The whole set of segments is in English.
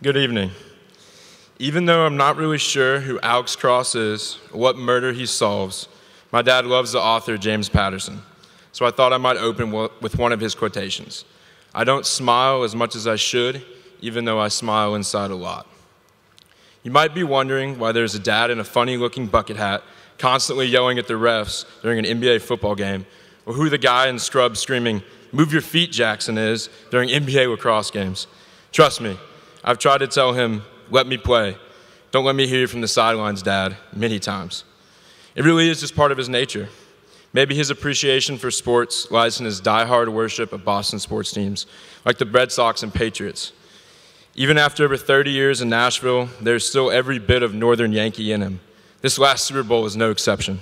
Good evening. Even though I'm not really sure who Alex Cross is or what murder he solves, my dad loves the author James Patterson, so I thought I might open with one of his quotations. I don't smile as much as I should, even though I smile inside a lot. You might be wondering why there's a dad in a funny-looking bucket hat constantly yelling at the refs during an NBA football game, or who the guy in scrubs screaming, "Move your feet, Jackson," is during NBA lacrosse games. Trust me, I've tried to tell him, "Let me play. Don't let me hear you from the sidelines, Dad," many times. It really is just part of his nature. Maybe his appreciation for sports lies in his diehard worship of Boston sports teams, like the Red Sox and Patriots. Even after over 30 years in Nashville, there's still every bit of Northern Yankee in him. This last Super Bowl is no exception.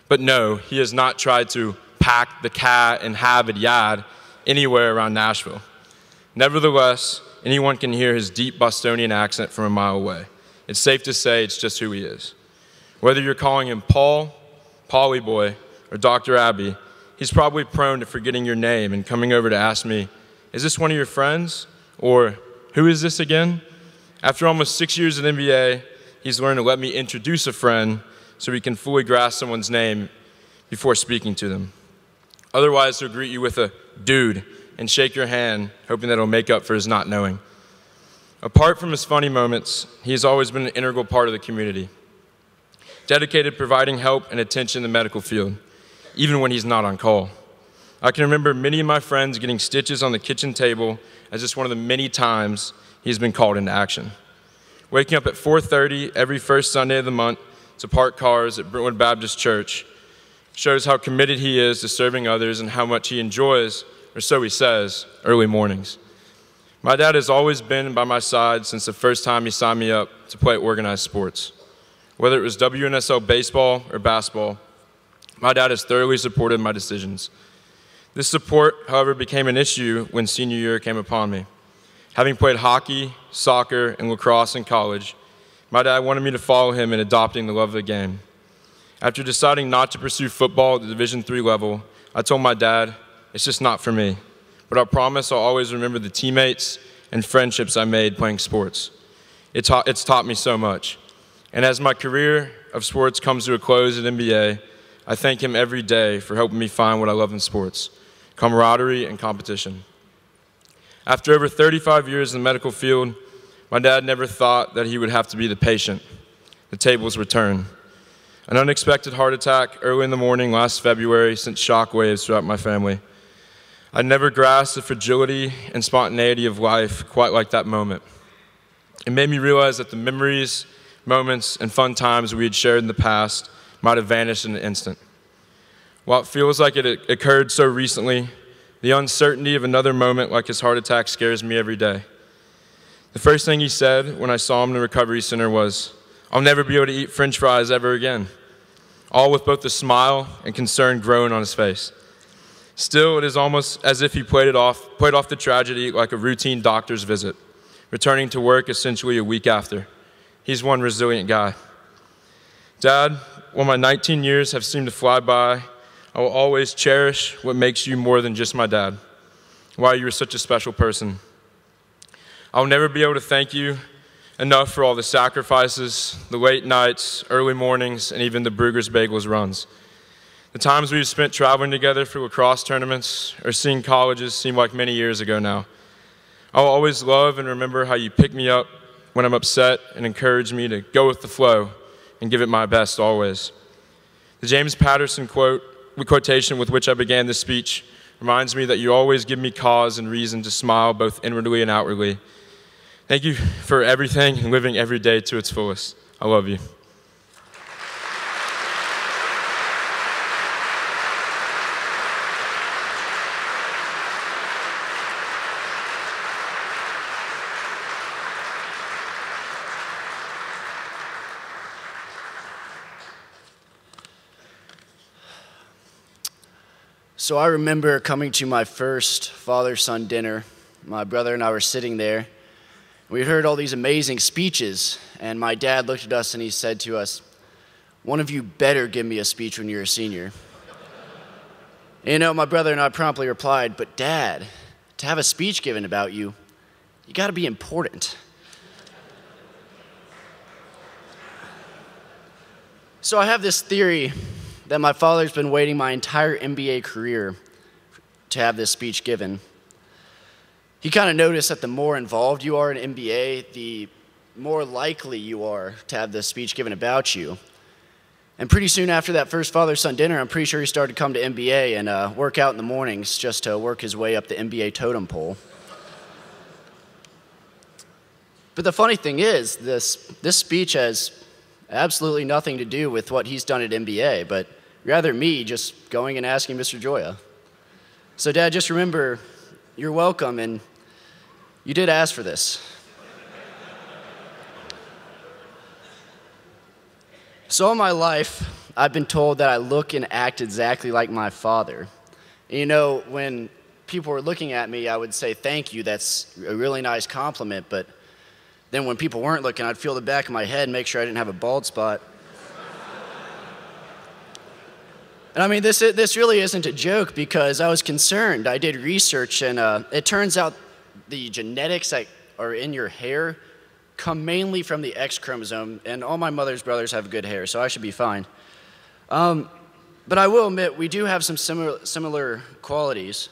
But no, he has not tried to pack the cat and have it yad anywhere around Nashville. Nevertheless, anyone can hear his deep Bostonian accent from a mile away. It's safe to say it's just who he is. Whether you're calling him Paul, Polly Boy, or Dr. Abby, he's probably prone to forgetting your name and coming over to ask me, "Is this one of your friends?" Or, "Who is this again?" After almost 6 years at NBA, he's learned to let me introduce a friend so he can fully grasp someone's name before speaking to them. Otherwise, he'll greet you with a "dude" and shake your hand, hoping that it'll make up for his not knowing. Apart from his funny moments, he has always been an integral part of the community, dedicated to providing help and attention in the medical field, even when he's not on call. I can remember many of my friends getting stitches on the kitchen table as just one of the many times he's been called into action. Waking up at 4:30 every first Sunday of the month to park cars at Brentwood Baptist Church shows how committed he is to serving others and how much he enjoys, or so he says, early mornings. My dad has always been by my side since the first time he signed me up to play organized sports. Whether it was WNSL baseball or basketball, my dad has thoroughly supported my decisions. This support, however, became an issue when senior year came upon me. Having played hockey, soccer, and lacrosse in college, my dad wanted me to follow him in adopting the love of the game. After deciding not to pursue football at the Division III level, I told my dad, "It's just not for me, but I promise I'll always remember the teammates and friendships I made playing sports. It's taught me so much." And as my career of sports comes to a close at NBA, I thank him every day for helping me find what I love in sports: camaraderie and competition. After over 35 years in the medical field, my dad never thought that he would have to be the patient. The tables were turned. An unexpected heart attack early in the morning last February sent shockwaves throughout my family. I never grasped the fragility and spontaneity of life quite like that moment. It made me realize that the memories, moments, and fun times we had shared in the past might have vanished in an instant. While it feels like it occurred so recently, the uncertainty of another moment like his heart attack scares me every day. The first thing he said when I saw him in the recovery center was, "I'll never be able to eat French fries ever again," all with both a smile and concern growing on his face. Still, it is almost as if he played off the tragedy like a routine doctor's visit, returning to work essentially a week after. He's one resilient guy. Dad, while my 19 years have seemed to fly by, I will always cherish what makes you more than just my dad, why you are such a special person. I'll never be able to thank you enough for all the sacrifices, the late nights, early mornings, and even the Brugger's Bagels runs. The times we've spent traveling together for lacrosse tournaments or seeing colleges seem like many years ago now. I'll always love and remember how you pick me up when I'm upset and encourage me to go with the flow and give it my best always. The James Patterson quotation with which I began this speech reminds me that you always give me cause and reason to smile both inwardly and outwardly. Thank you for everything and living every day to its fullest. I love you. So I remember coming to my first father-son dinner. My brother and I were sitting there. We heard all these amazing speeches, and my dad looked at us and he said to us, "One of you better give me a speech when you're a senior." You know, my brother and I promptly replied, "But Dad, to have a speech given about you, you gotta be important." So I have this theory that my father's been waiting my entire NBA career to have this speech given. He kind of noticed that the more involved you are in NBA, the more likely you are to have this speech given about you. And pretty soon after that first father-son dinner, I'm pretty sure he started to come to NBA and work out in the mornings just to work his way up the NBA totem pole. But the funny thing is, this speech has absolutely nothing to do with what he's done at NBA, but rather me just going and asking Mr. Joya. So Dad, just remember, you're welcome, and you did ask for this. So all my life, I've been told that I look and act exactly like my father. And you know, when people were looking at me, I would say, thank you, that's a really nice compliment, but then when people weren't looking, I'd feel the back of my head and make sure I didn't have a bald spot. And I mean, this really isn't a joke because I was concerned. I did research, and it turns out the genetics that are in your hair come mainly from the X chromosome, and all my mother's brothers have good hair, so I should be fine. But I will admit, we do have some similar qualities.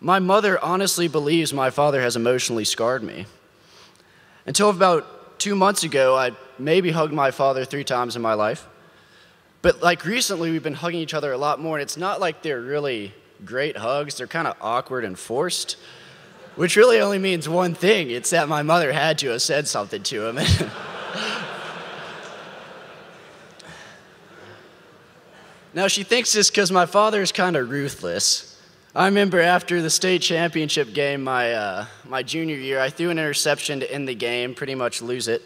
My mother honestly believes my father has emotionally scarred me. Until about 2 months ago, I maybe hugged my father 3 times in my life. But like recently, we've been hugging each other a lot more, and it's not like they're really great hugs. They're kind of awkward and forced, which really only means one thing. It's that my mother had to have said something to him. Now, she thinks this because my father is kind of ruthless. I remember after the state championship game my junior year, I threw an interception to end the game, pretty much lose it.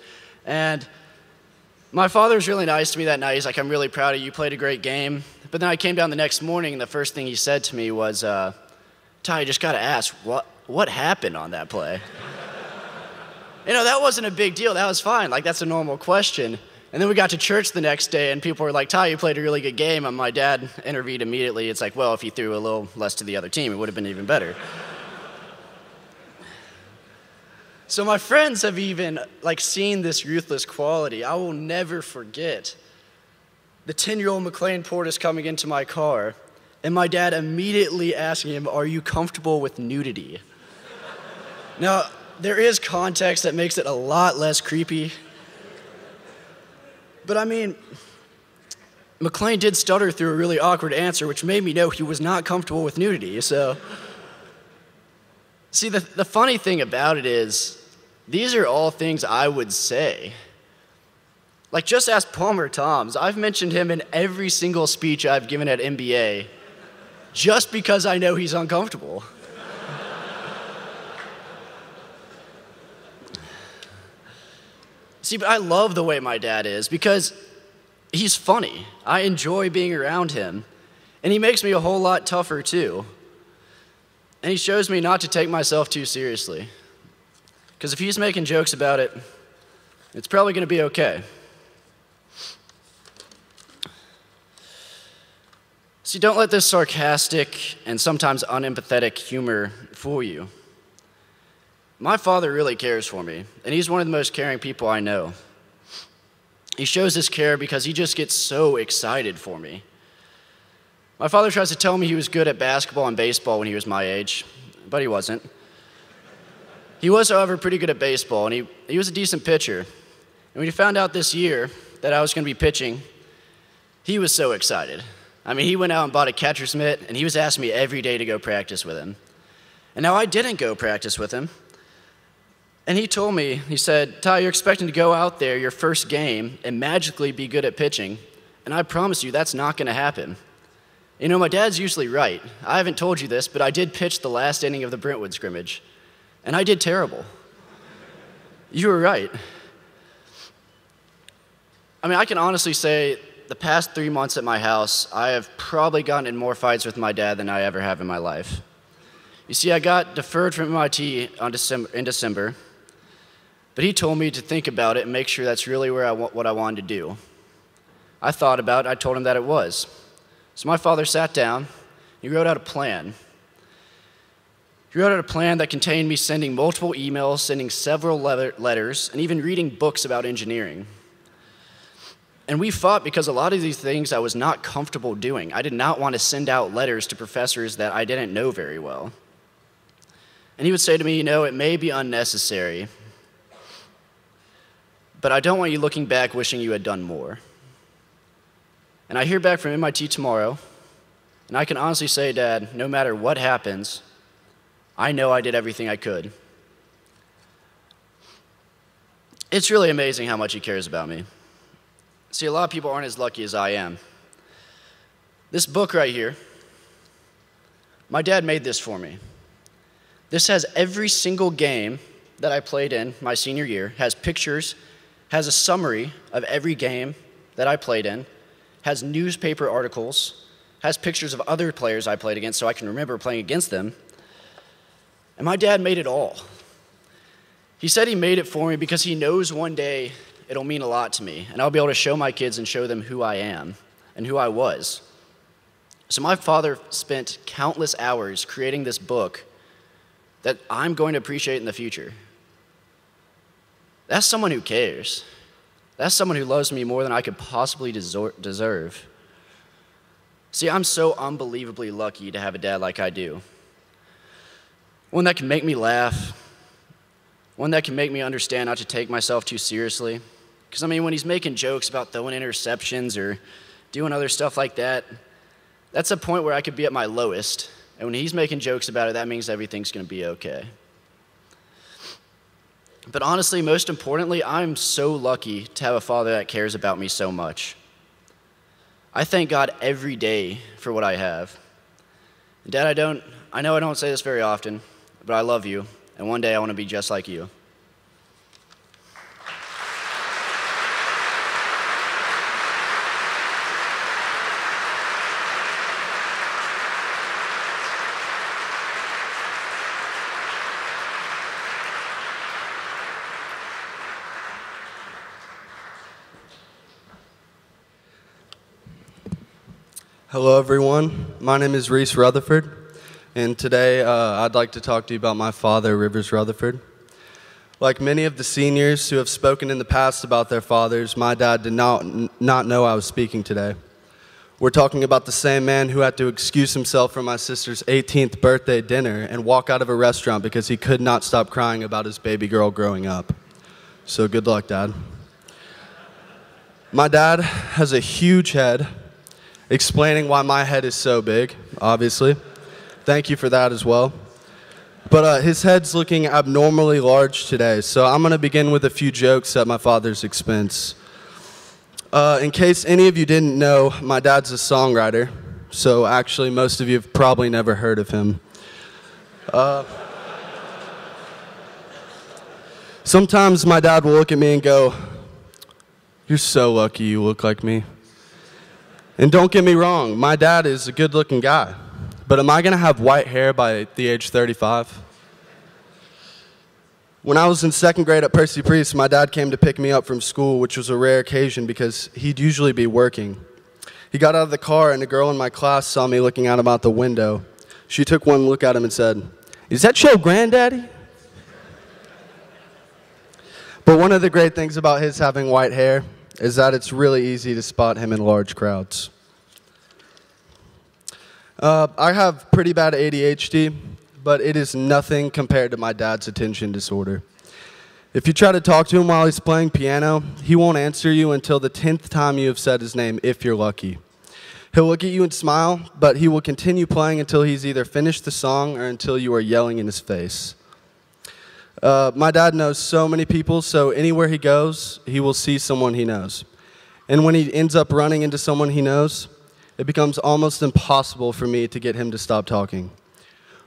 And my father was really nice to me that night. He's like, I'm really proud of you, you played a great game. But then I came down the next morning, and the first thing he said to me was, Ty, I just got to ask, what happened on that play? You know, that wasn't a big deal. That was fine. Like, that's a normal question. And then we got to church the next day, and people were like, Ty, you played a really good game. And my dad intervened immediately. It's like, well, if you threw a little less to the other team, it would have been even better. So my friends have even, seen this ruthless quality. I will never forget the 10-year-old McLean Portis coming into my car, and my dad immediately asking him, are you comfortable with nudity? Now, there is context that makes it a lot less creepy. But I mean, McLean did stutter through a really awkward answer, which made me know he was not comfortable with nudity, so. See, the funny thing about it is, these are all things I would say. Like, just ask Palmer Toms. I've mentioned him in every single speech I've given at NBA, just because I know he's uncomfortable. See, but I love the way my dad is because he's funny. I enjoy being around him, and he makes me a whole lot tougher too. And he shows me not to take myself too seriously. Because if he's making jokes about it, it's probably going to be okay. See, don't let this sarcastic and sometimes unempathetic humor fool you. My father really cares for me, and he's one of the most caring people I know. He shows this care because he just gets so excited for me. My father tries to tell me he was good at basketball and baseball when he was my age, but he wasn't. He was, however, pretty good at baseball, and he was a decent pitcher. And when he found out this year that I was going to be pitching, he was so excited. I mean, he went out and bought a catcher's mitt, and he was asking me every day to go practice with him. And now I didn't go practice with him. And he told me, he said, Ty, you're expecting to go out there your first game and magically be good at pitching, and I promise you that's not going to happen. You know, my dad's usually right. I haven't told you this, but I did pitch the last inning of the Brentwood scrimmage, and I did terrible. You were right. I mean, I can honestly say the past 3 months at my house, I have probably gotten in more fights with my dad than I ever have in my life. You see, I got deferred from MIT in December, but he told me to think about it and make sure that's really what I wanted to do. I thought about it. I told him that it was. So my father sat down. He wrote out a plan. He wrote out a plan that contained me sending multiple emails, sending several letters, and even reading books about engineering. And we fought because a lot of these things I was not comfortable doing. I did not want to send out letters to professors that I didn't know very well. And he would say to me, it may be unnecessary, but I don't want you looking back wishing you had done more. And I hear back from MIT tomorrow, and I can honestly say, Dad, no matter what happens, I know I did everything I could. It's really amazing how much he cares about me. See, a lot of people aren't as lucky as I am. This book right here, my dad made this for me. This has every single game that I played in my senior year, has pictures, has a summary of every game that I played in, has newspaper articles, has pictures of other players I played against so I can remember playing against them. And my dad made it all. He said he made it for me because he knows one day it'll mean a lot to me, and I'll be able to show my kids and show them who I am and who I was. So my father spent countless hours creating this book that I'm going to appreciate in the future. That's someone who cares. That's someone who loves me more than I could possibly deserve. See, I'm so unbelievably lucky to have a dad like I do. One that can make me laugh. One that can make me understand not to take myself too seriously. Because, when he's making jokes about throwing interceptions or doing other stuff like that, that's a point where I could be at my lowest. And when he's making jokes about it, that means everything's going to be okay. But honestly, most importantly, I'm so lucky to have a father that cares about me so much. I thank God every day for what I have. Dad, I know I don't say this very often, but I love you, and one day I want to be just like you. Hello, everyone. My name is Rhys Rutherford, and today I'd like to talk to you about my father, Rutherford. Like many of the seniors who have spoken in the past about their fathers, my dad did not know I was speaking today. We're talking about the same man who had to excuse himself from my sister's 18th birthday dinner and walk out of a restaurant because he could not stop crying about his baby girl growing up. So good luck, Dad. My dad has a huge head, explaining why my head is so big, obviously. Thank you for that as well. But his head's looking abnormally large today, so I'm going to begin with a few jokes at my father's expense. In case any of you didn't know, my dad's a songwriter, so actually most of you have probably never heard of him. Sometimes my dad will look at me and go, "You're so lucky you look like me." And don't get me wrong, my dad is a good-looking guy. But am I going to have white hair by the age 35? When I was in second grade at Percy Priest, my dad came to pick me up from school, which was a rare occasion because he'd usually be working. He got out of the car, and a girl in my class saw me looking out about the window. She took one look at him and said, "Is that your granddaddy?" But one of the great things about his having white hair is that it's really easy to spot him in large crowds. I have pretty bad ADHD, but it is nothing compared to my dad's attention disorder. If you try to talk to him while he's playing piano, he won't answer you until the 10th time you have said his name, if you're lucky. He'll look at you and smile, but he will continue playing until he's either finished the song or until you are yelling in his face. My dad knows so many people, so anywhere he goes, he will see someone he knows. And when he ends up running into someone he knows, it becomes almost impossible for me to get him to stop talking.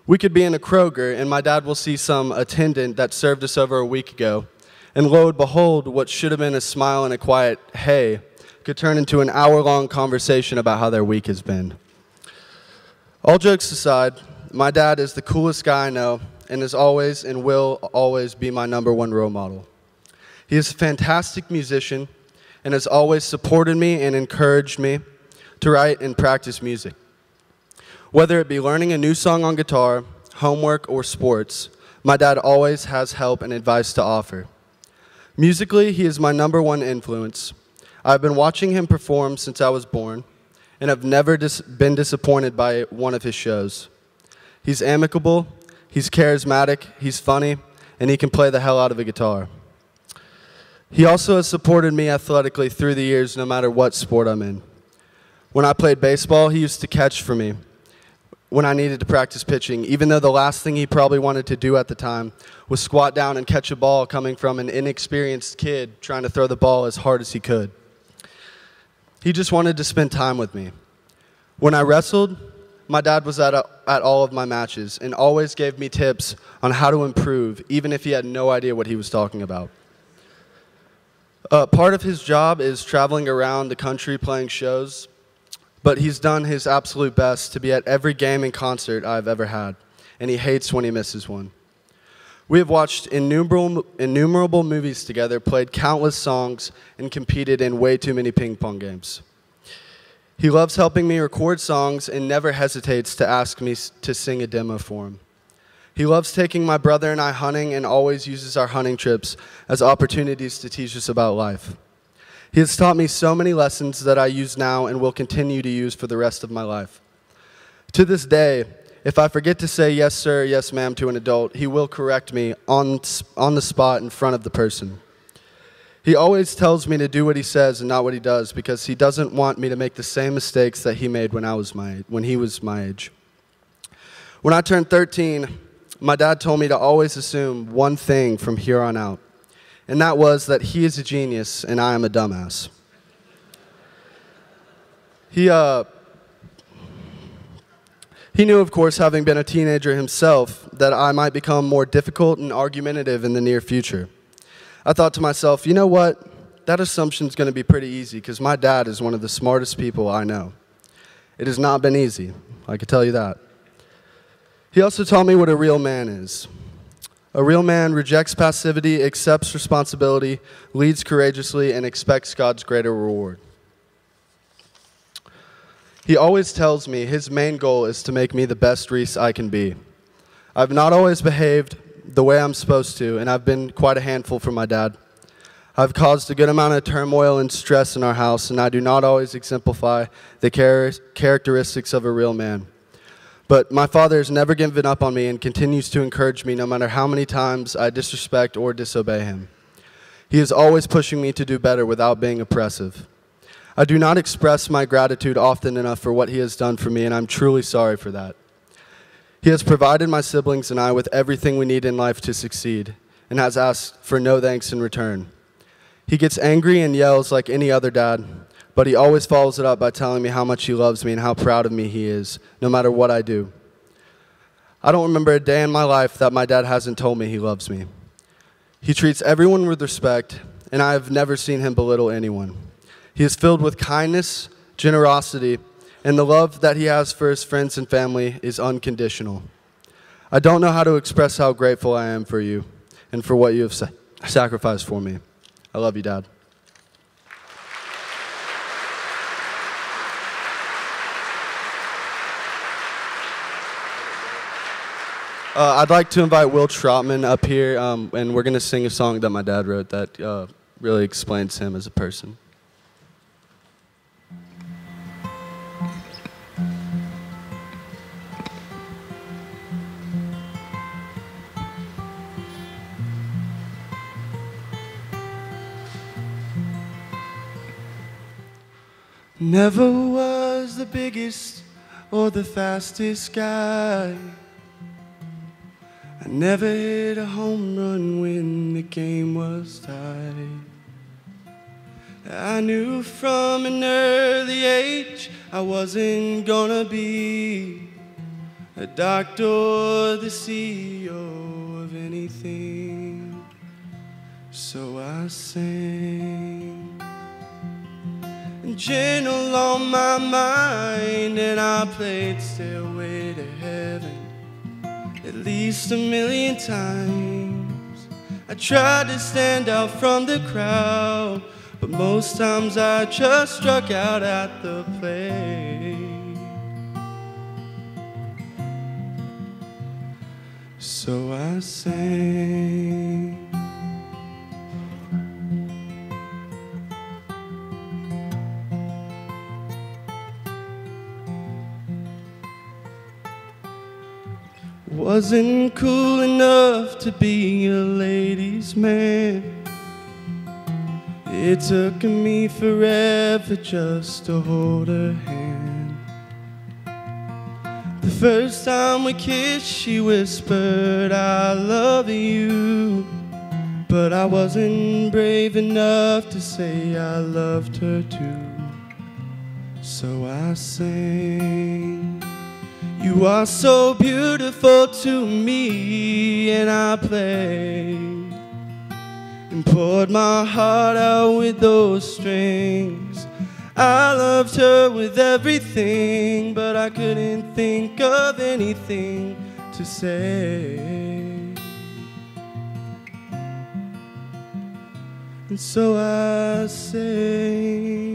We could be in a Kroger, and my dad will see some attendant that served us over a week ago, and lo and behold, what should have been a smile and a quiet "hey" could turn into an hour-long conversation about how their week has been. All jokes aside, my dad is the coolest guy I know, and is always and will always be my #1 role model. He is a fantastic musician and has always supported me and encouraged me to write and practice music. Whether it be learning a new song on guitar, homework, or sports, my dad always has help and advice to offer. Musically, he is my #1 influence. I've been watching him perform since I was born, and have never been disappointed by one of his shows. He's amicable, he's charismatic, he's funny, and he can play the hell out of a guitar. He also has supported me athletically through the years, no matter what sport I'm in. When I played baseball, he used to catch for me when I needed to practice pitching, even though the last thing he probably wanted to do at the time was squat down and catch a ball coming from an inexperienced kid trying to throw the ball as hard as he could. He just wanted to spend time with me. When I wrestled, my dad was at all of my matches and always gave me tips on how to improve, even if he had no idea what he was talking about. Part of his job is traveling around the country playing shows, but he's done his absolute best to be at every game and concert I've ever had, and he hates when he misses one. We have watched innumerable movies together, played countless songs, and competed in way too many ping pong games. He loves helping me record songs and never hesitates to ask me to sing a demo for him. He loves taking my brother and I hunting and always uses our hunting trips as opportunities to teach us about life. He has taught me so many lessons that I use now and will continue to use for the rest of my life. To this day, if I forget to say yes sir, yes ma'am to an adult, he will correct me on the spot in front of the person. He always tells me to do what he says and not what he does because he doesn't want me to make the same mistakes that he made when he was my age. When I turned 13, my dad told me to always assume one thing from here on out, and that was that he is a genius and I am a dumbass. He knew, of course, having been a teenager himself, that I might become more difficult and argumentative in the near future. I thought to myself, you know what? That assumption's going to be pretty easy because my dad is one of the smartest people I know. It has not been easy, I can tell you that. He also taught me what a real man is. A real man rejects passivity, accepts responsibility, leads courageously, and expects God's greater reward. He always tells me his main goal is to make me the best Rhys I can be. I've not always behaved the way I'm supposed to, and I've been quite a handful for my dad. I've caused a good amount of turmoil and stress in our house, and I do not always exemplify the characteristics of a real man. But my father has never given up on me and continues to encourage me no matter how many times I disrespect or disobey him. He is always pushing me to do better without being oppressive. I do not express my gratitude often enough for what he has done for me, and I'm truly sorry for that. He has provided my siblings and I with everything we need in life to succeed, and has asked for no thanks in return. He gets angry and yells like any other dad, but he always follows it up by telling me how much he loves me and how proud of me he is, no matter what I do. I don't remember a day in my life that my dad hasn't told me he loves me. He treats everyone with respect, and I have never seen him belittle anyone. He is filled with kindness, generosity, and the love that he has for his friends and family is unconditional. I don't know how to express how grateful I am for you and for what you have sacrificed for me. I love you, Dad. I'd like to invite Will Trotman up here, and we're going to sing a song that my dad wrote that really explains him as a person. Never was the biggest or the fastest guy. I never hit a home run when the game was tied. I knew from an early age I wasn't gonna be a doctor or the CEO of anything. So I sang gentle on my mind, and I played Stairway to Heaven at least 1,000,000 times. I tried to stand out from the crowd, but most times I just struck out at the plate. So I sang Wasn't cool enough to be a ladies' man. It took me forever just to hold her hand. The first time we kissed, she whispered, "I love you." But I wasn't brave enough to say I loved her too. So I sang, "You are so beautiful to me," and I played and poured my heart out with those strings. I loved her with everything, but I couldn't think of anything to say. And so I sang.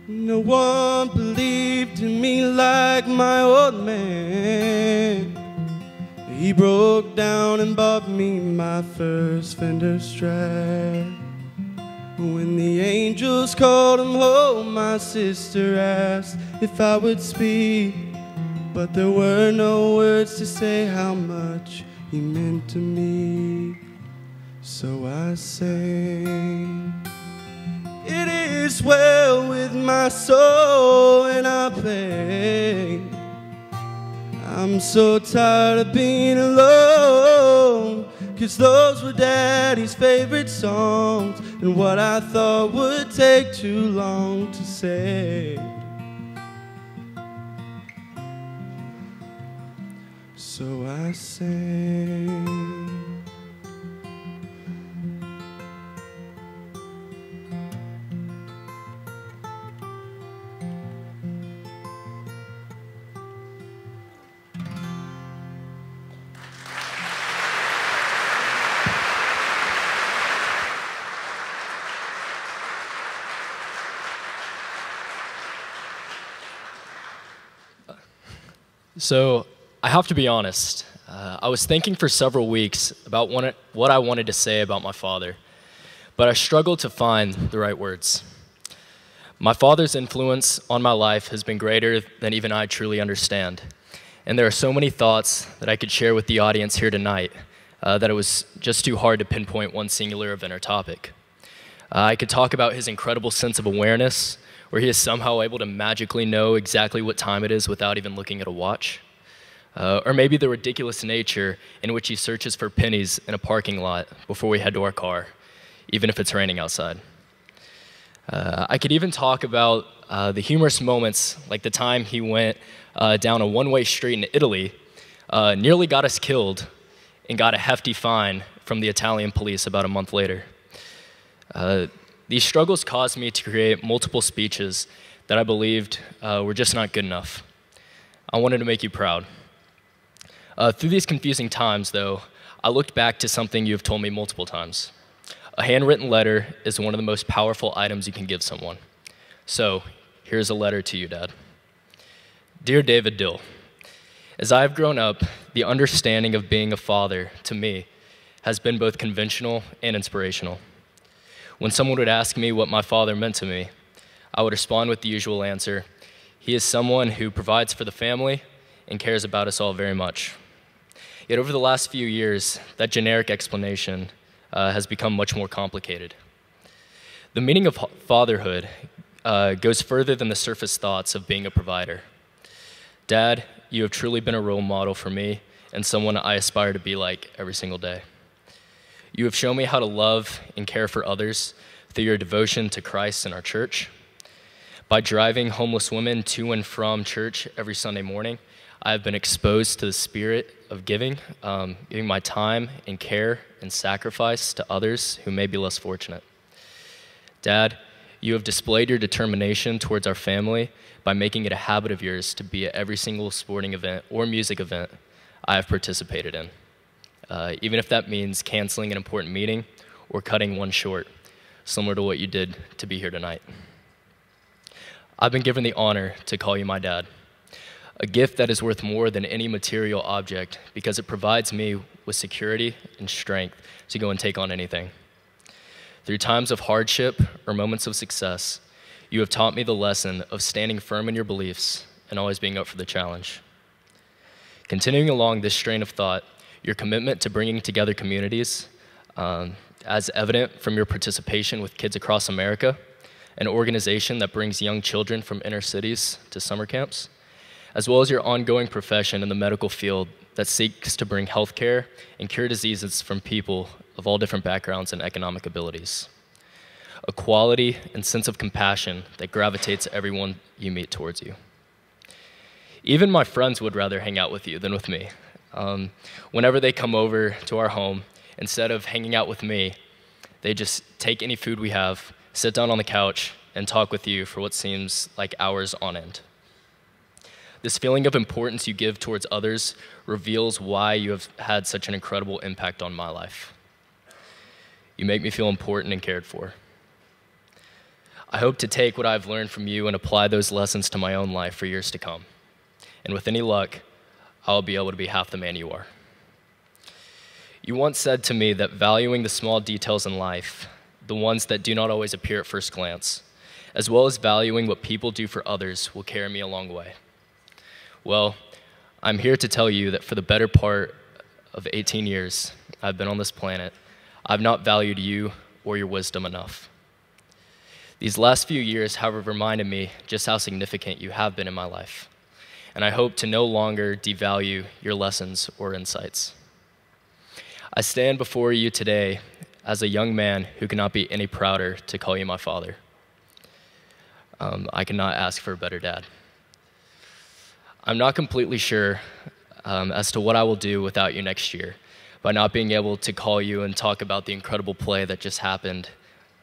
No one believed in me like my old man. He broke down and bought me my first Fender Strat. When the angels called him home, my sister asked if I would speak, but there were no words to say how much he meant to me. So I sang, "It is well with my soul," and I played, "I'm so tired of being alone," 'cause those were Daddy's favorite songs, and what I thought would take too long to say. So I sang. So I have to be honest. I was thinking for several weeks about what I wanted to say about my father, but I struggled to find the right words. My father's influence on my life has been greater than even I truly understand, and there are so many thoughts that I could share with the audience here tonight that it was just too hard to pinpoint one singular event or topic. I could talk about his incredible sense of awareness, where he is somehow able to magically know exactly what time it is without even looking at a watch. Or maybe the ridiculous nature in which he searches for pennies in a parking lot before we head to our car, even if it's raining outside. I could even talk about the humorous moments, like the time he went down a one-way street in Italy, nearly got us killed, and got a hefty fine from the Italian police about a month later. These struggles caused me to create multiple speeches that I believed were just not good enough. I wanted to make you proud. Through these confusing times, though, I looked back to something you have told me multiple times. A handwritten letter is one of the most powerful items you can give someone. So, here's a letter to you, Dad. Dear David Dill, as I have grown up, the understanding of being a father, to me, has been both conventional and inspirational. When someone would ask me what my father meant to me, I would respond with the usual answer, he is someone who provides for the family and cares about us all very much. Yet over the last few years, that generic explanation has become much more complicated. The meaning of fatherhood goes further than the surface thoughts of being a provider. Dad, you have truly been a role model for me and someone I aspire to be like every single day. You have shown me how to love and care for others through your devotion to Christ and our church. By driving homeless women to and from church every Sunday morning, I have been exposed to the spirit of giving my time and care and sacrifice to others who may be less fortunate. Dad, you have displayed your determination towards our family by making it a habit of yours to be at every single sporting event or music event I have participated in. Even if that means canceling an important meeting or cutting one short, similar to what you did to be here tonight. I've been given the honor to call you my dad, a gift that is worth more than any material object because it provides me with security and strength to go and take on anything. Through times of hardship or moments of success, you have taught me the lesson of standing firm in your beliefs and always being up for the challenge. Continuing along this strain of thought, your commitment to bringing together communities, as evident from your participation with Kids Across America, an organization that brings young children from inner cities to summer camps, as well as your ongoing profession in the medical field that seeks to bring healthcare and cure diseases from people of all different backgrounds and economic abilities. A quality and sense of compassion that gravitates everyone you meet towards you. Even my friends would rather hang out with you than with me. Whenever they come over to our home, instead of hanging out with me, they just take any food we have, sit down on the couch, and talk with you for what seems like hours on end. This feeling of importance you give towards others reveals why you have had such an incredible impact on my life. You make me feel important and cared for. I hope to take what I've learned from you and apply those lessons to my own life for years to come. And with any luck, I'll be able to be half the man you are. You once said to me that valuing the small details in life, the ones that do not always appear at first glance, as well as valuing what people do for others, will carry me a long way. Well, I'm here to tell you that for the better part of 18 years I've been on this planet, I've not valued you or your wisdom enough. These last few years have reminded me just how significant you have been in my life, and I hope to no longer devalue your lessons or insights. I stand before you today as a young man who cannot be any prouder to call you my father. I cannot ask for a better dad. I'm not completely sure as to what I will do without you next year, by not being able to call you and talk about the incredible play that just happened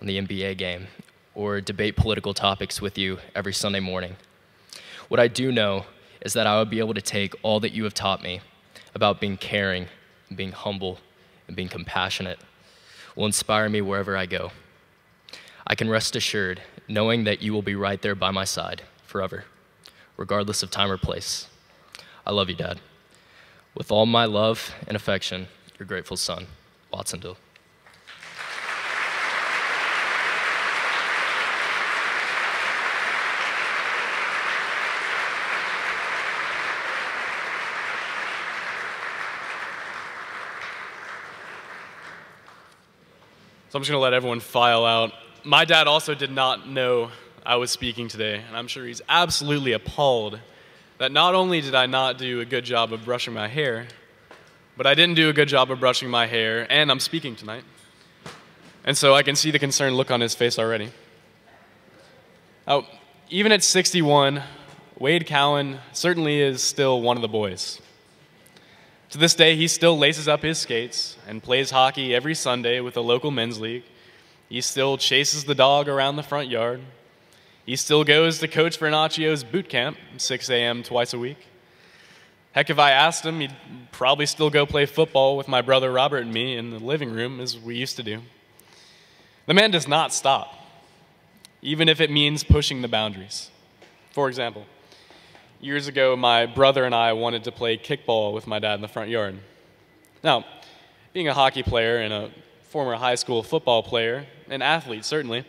in the NBA game, or debate political topics with you every Sunday morning. What I do know is that I will be able to take all that you have taught me about being caring, and being humble, and being compassionate, will inspire me wherever I go. I can rest assured knowing that you will be right there by my side forever, regardless of time or place. I love you, Dad. With all my love and affection, your grateful son, Watson Dill. So I'm just going to let everyone file out. My dad also did not know I was speaking today, and I'm sure he's absolutely appalled that not only did I not do a good job of brushing my hair, but I didn't do a good job of brushing my hair, and I'm speaking tonight. And so I can see the concerned look on his face already. Now, even at 61, Wade Cowan certainly is still one of the boys. To this day, he still laces up his skates and plays hockey every Sunday with the local men's league. He still chases the dog around the front yard. He still goes to Coach Vernaccio's boot camp, 6 a.m. twice a week. Heck, if I asked him, he'd probably still go play football with my brother Robert and me in the living room as we used to do. The man does not stop, even if it means pushing the boundaries. For example, years ago, my brother and I wanted to play kickball with my dad in the front yard. Now, being a hockey player and a former high school football player, an athlete certainly,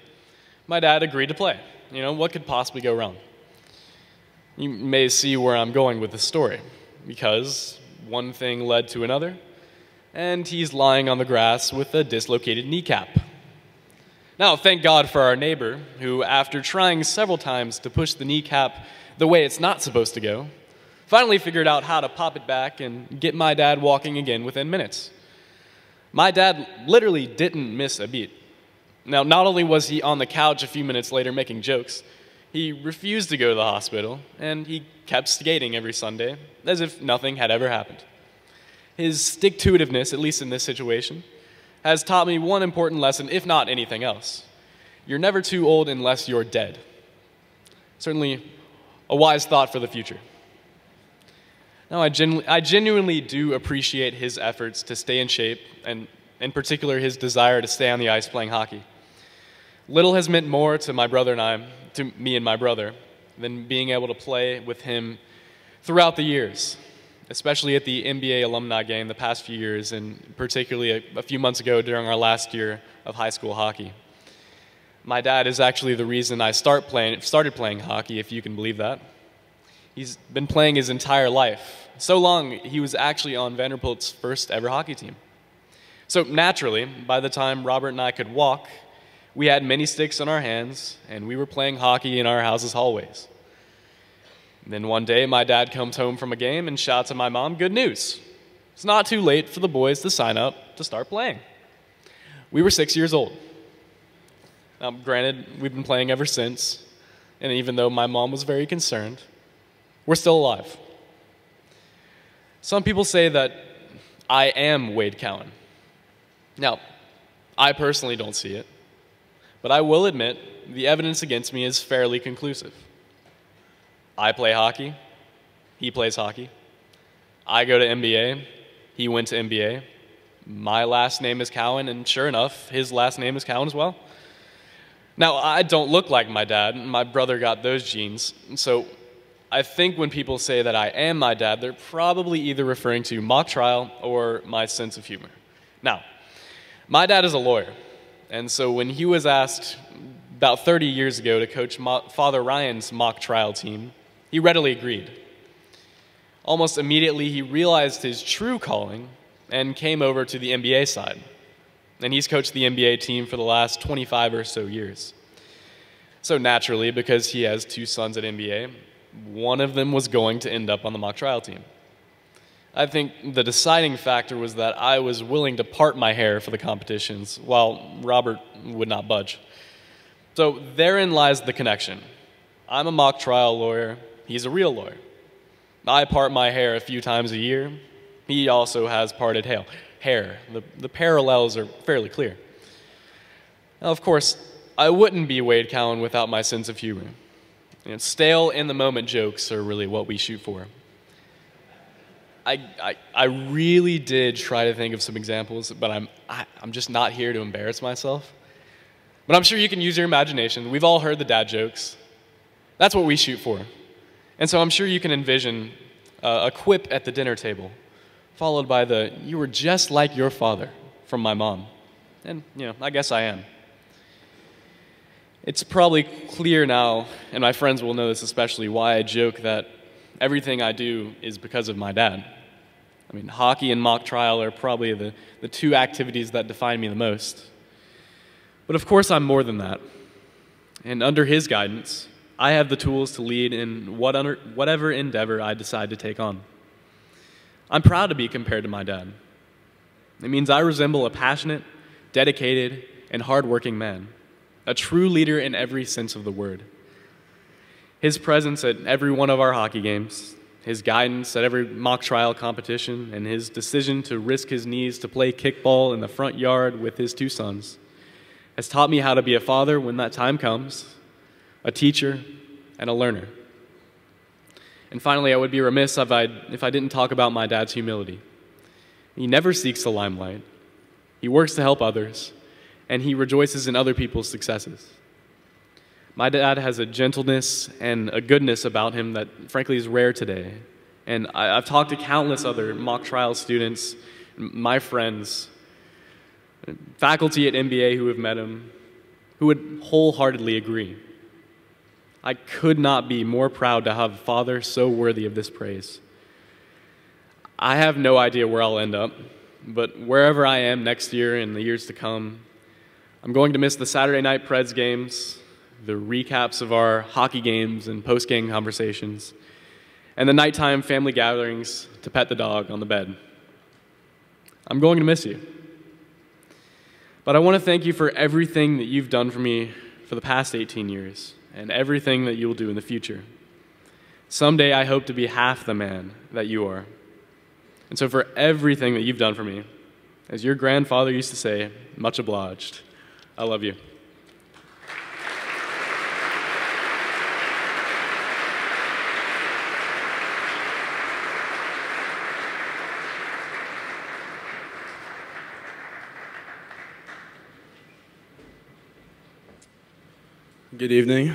my dad agreed to play. You know, what could possibly go wrong? You may see where I'm going with this story, because one thing led to another, and he's lying on the grass with a dislocated kneecap. Now, thank God for our neighbor, who, after trying several times to push the kneecap the way it's not supposed to go, finally figured out how to pop it back and get my dad walking again within minutes. My dad literally didn't miss a beat. Now, not only was he on the couch a few minutes later making jokes, he refused to go to the hospital, and he kept skating every Sunday as if nothing had ever happened. His stick-to-itiveness, at least in this situation, has taught me one important lesson, if not anything else. You're never too old unless you're dead. Certainly a wise thought for the future. Now, I genuinely do appreciate his efforts to stay in shape, and in particular his desire to stay on the ice playing hockey. Little has meant more to my brother and I, to me and my brother, than being able to play with him throughout the years, especially at the NBA alumni game the past few years, and particularly a few months ago during our last year of high school hockey. My dad is actually the reason I started playing hockey, if you can believe that. He's been playing his entire life. So long, he was actually on Vanderbilt's first ever hockey team. So naturally, by the time Robert and I could walk, we had many sticks in our hands, and we were playing hockey in our house's hallways. Then one day, my dad comes home from a game and shouts at my mom, "Good news. It's not too late for the boys to sign up to start playing." We were 6 years old. Now, granted, we've been playing ever since, and even though my mom was very concerned, we're still alive. Some people say that I am Wade Cowan. Now, I personally don't see it, but I will admit the evidence against me is fairly conclusive. I play hockey, he plays hockey. I go to NBA, he went to NBA. My last name is Cowan, and sure enough, his last name is Cowan as well. Now, I don't look like my dad. My brother got those genes, so I think when people say that I am my dad, they're probably either referring to mock trial or my sense of humor. Now, my dad is a lawyer, and so when he was asked about 30 years ago to coach Father Ryan's mock trial team, he readily agreed. Almost immediately, he realized his true calling and came over to the NBA side. And he's coached the NBA team for the last 25 or so years. So naturally, because he has two sons at NBA, one of them was going to end up on the mock trial team. I think the deciding factor was that I was willing to part my hair for the competitions, while Robert would not budge. So therein lies the connection. I'm a mock trial lawyer. He's a real lawyer. I part my hair a few times a year. He also has parted hair. The parallels are fairly clear. Now, of course, I wouldn't be Wade Cowan without my sense of humor. Stale in-the-moment jokes are really what we shoot for. I really did try to think of some examples, but I'm just not here to embarrass myself. But I'm sure you can use your imagination. We've all heard the dad jokes. That's what we shoot for. And so I'm sure you can envision a quip at the dinner table, followed by the "you were just like your father" from my mom. And, I guess I am. It's probably clear now, and my friends will know this especially, why I joke that everything I do is because of my dad. I mean, hockey and mock trial are probably the two activities that define me the most. But of course, I'm more than that. And under his guidance, I have the tools to lead in whatever endeavor I decide to take on. I'm proud to be compared to my dad. It means I resemble a passionate, dedicated, and hardworking man, a true leader in every sense of the word. His presence at every one of our hockey games, his guidance at every mock trial competition, and his decision to risk his knees to play kickball in the front yard with his two sons has taught me how to be a father when that time comes, a teacher, and a learner. And finally, I would be remiss if I didn't talk about my dad's humility. He never seeks the limelight. He works to help others, and he rejoices in other people's successes. My dad has a gentleness and a goodness about him that, frankly, is rare today. And I've talked to countless other mock trial students, my friends, faculty at MBA who have met him, who would wholeheartedly agree. I could not be more proud to have a father so worthy of this praise. I have no idea where I'll end up, but wherever I am next year and the years to come, I'm going to miss the Saturday night Preds games, the recaps of our hockey games and post-game conversations, and the nighttime family gatherings to pet the dog on the bed. I'm going to miss you. But I want to thank you for everything that you've done for me for the past 18 years. And everything that you will do in the future. Someday I hope to be half the man that you are. And so for everything that you've done for me, as your grandfather used to say, much obliged. I love you. Good evening.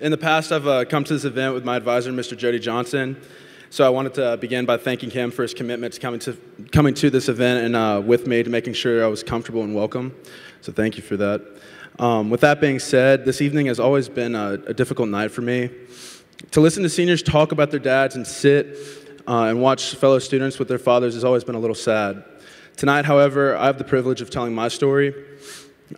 In the past, I've come to this event with my advisor, Mr. Jody Johnson. So I wanted to begin by thanking him for his commitment to coming to this event and with me to making sure I was comfortable and welcome. So thank you for that. With that being said, this evening has always been a difficult night for me. To listen to seniors talk about their dads and sit and watch fellow students with their fathers has always been a little sad. Tonight, however, I have the privilege of telling my story.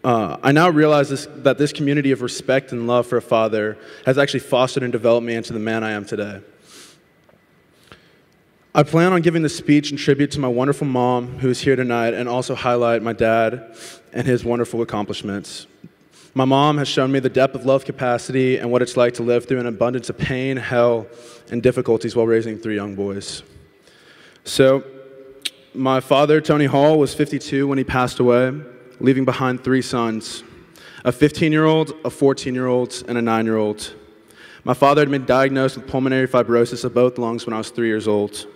I now realize that this community of respect and love for a father has actually fostered and developed me into the man I am today. I plan on giving this speech in tribute to my wonderful mom who is here tonight and also highlight my dad and his wonderful accomplishments. My mom has shown me the depth of love capacity and what it's like to live through an abundance of pain, hell, and difficulties while raising 3 young boys. So, my father, Tony Hall, was 52 when he passed away, leaving behind 3 sons, a 15-year-old, a 14-year-old, and a 9-year-old. My father had been diagnosed with pulmonary fibrosis of both lungs when I was 3 years old.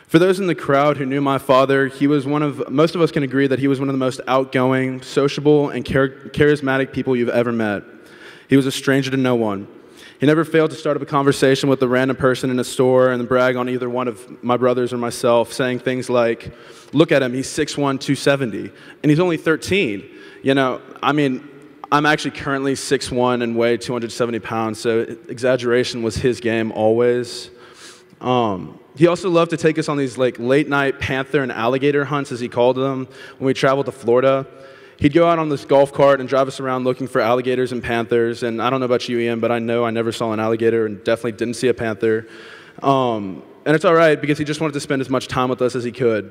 For those in the crowd who knew my father, most of us can agree that he was one of the most outgoing, sociable, and charismatic people you've ever met. He was a stranger to no one. He never failed to start up a conversation with a random person in a store and brag on either one of my brothers or myself, saying things like, "Look at him, he's 6'1", 270, and he's only 13. I'm actually currently 6'1" and weigh 270 pounds, so exaggeration was his game always. He also loved to take us on these late-night panther and alligator hunts, as he called them, when we traveled to Florida. He'd go out on this golf cart and drive us around looking for alligators and panthers, and I don't know about you, Ian, but I know I never saw an alligator and definitely didn't see a panther. And it's all right, because he just wanted to spend as much time with us as he could.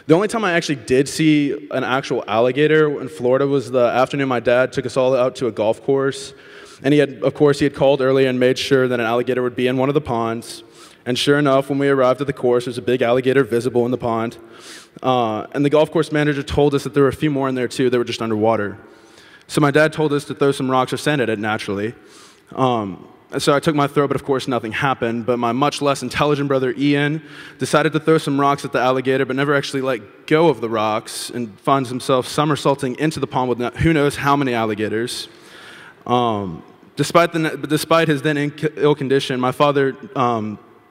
The only time I actually did see an actual alligator in Florida was the afternoon my dad took us all out to a golf course. And he had called earlier and made sure that an alligator would be in one of the ponds. And sure enough, when we arrived at the course, there's a big alligator visible in the pond. And the golf course manager told us that there were a few more in there too, they were just underwater. So my dad told us to throw some rocks or sand at it naturally. So I took my throw, but of course nothing happened. But my much less intelligent brother Ian decided to throw some rocks at the alligator, but never actually let go of the rocks, and finds himself somersaulting into the pond with who knows how many alligators. Despite his then ill condition, my father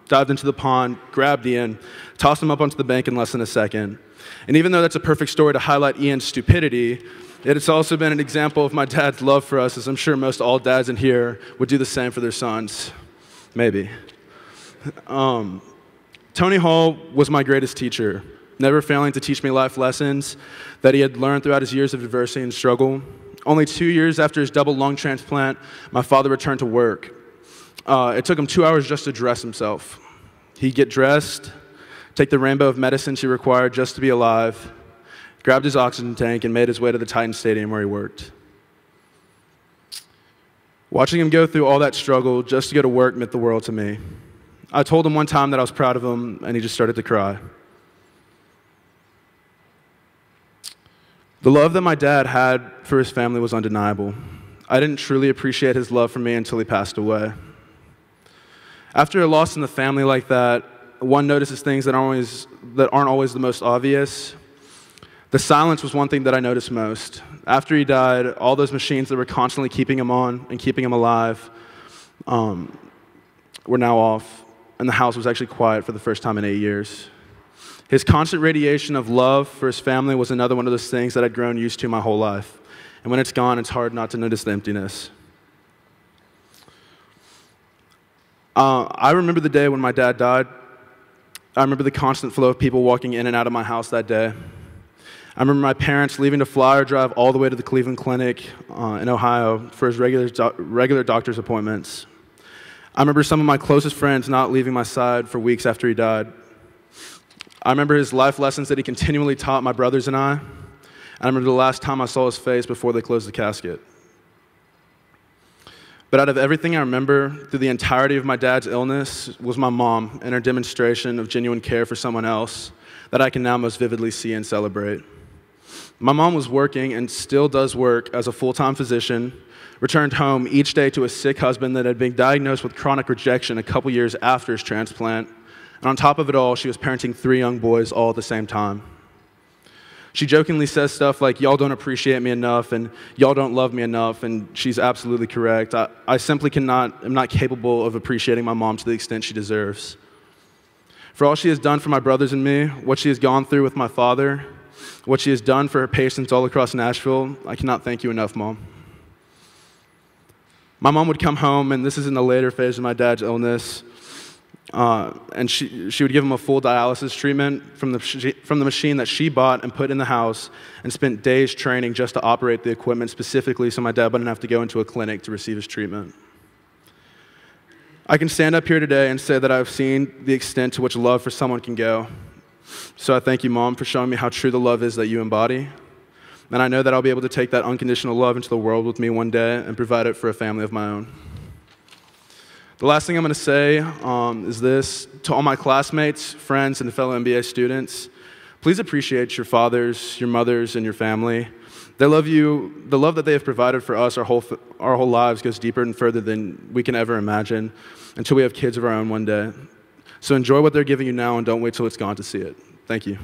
dived into the pond, grabbed Ian, tossed him up onto the bank in less than a second. And even though that's a perfect story to highlight Ian's stupidity, it's also been an example of my dad's love for us, as I'm sure most all dads in here would do the same for their sons. Maybe. Tony Hall was my greatest teacher, never failing to teach me life lessons that he had learned throughout his years of adversity and struggle. Only 2 years after his double lung transplant, my father returned to work. It took him 2 hours just to dress himself. He'd get dressed, take the rainbow of medicines he required just to be alive, grabbed his oxygen tank, and made his way to the Titan Stadium where he worked. Watching him go through all that struggle just to go to work meant the world to me. I told him one time that I was proud of him, and he just started to cry. The love that my dad had for his family was undeniable. I didn't truly appreciate his love for me until he passed away. After a loss in the family like that, one notices things that aren't always the most obvious. The silence was one thing that I noticed most. After he died, all those machines that were constantly keeping him on and keeping him alive were now off, and the house was actually quiet for the first time in 8 years. His constant radiation of love for his family was another one of those things that I'd grown used to my whole life. And when it's gone, it's hard not to notice the emptiness. I remember the day when my dad died. I remember the constant flow of people walking in and out of my house that day. I remember my parents leaving to fly or drive all the way to the Cleveland Clinic in Ohio for his regular doctor's appointments. I remember some of my closest friends not leaving my side for weeks after he died. I remember his life lessons that he continually taught my brothers and I. I remember the last time I saw his face before they closed the casket. But out of everything I remember through the entirety of my dad's illness was my mom and her demonstration of genuine care for someone else that I can now most vividly see and celebrate. My mom was working and still does work as a full-time physician, returned home each day to a sick husband that had been diagnosed with chronic rejection a couple years after his transplant. And on top of it all, she was parenting 3 young boys all at the same time. She jokingly says stuff like, y'all don't appreciate me enough, and y'all don't love me enough, and she's absolutely correct. I simply am not capable of appreciating my mom to the extent she deserves. For all she has done for my brothers and me, what she has gone through with my father, what she has done for her patients all across Nashville, I cannot thank you enough, Mom. My mom would come home, and this is in the later phase of my dad's illness, and she would give him a full dialysis treatment from the machine that she bought and put in the house and spent days training just to operate the equipment specifically so my dad wouldn't have to go into a clinic to receive his treatment. I can stand up here today and say that I've seen the extent to which love for someone can go. So I thank you, Mom, for showing me how true the love is that you embody. And I know that I'll be able to take that unconditional love into the world with me one day and provide it for a family of my own. The last thing I'm going to say is this. To all my classmates, friends, and fellow MBA students, please appreciate your fathers, your mothers, and your family. They love you. The love that they have provided for us our whole lives goes deeper and further than we can ever imagine until we have kids of our own one day. So enjoy what they're giving you now and don't wait till it's gone to see it. Thank you.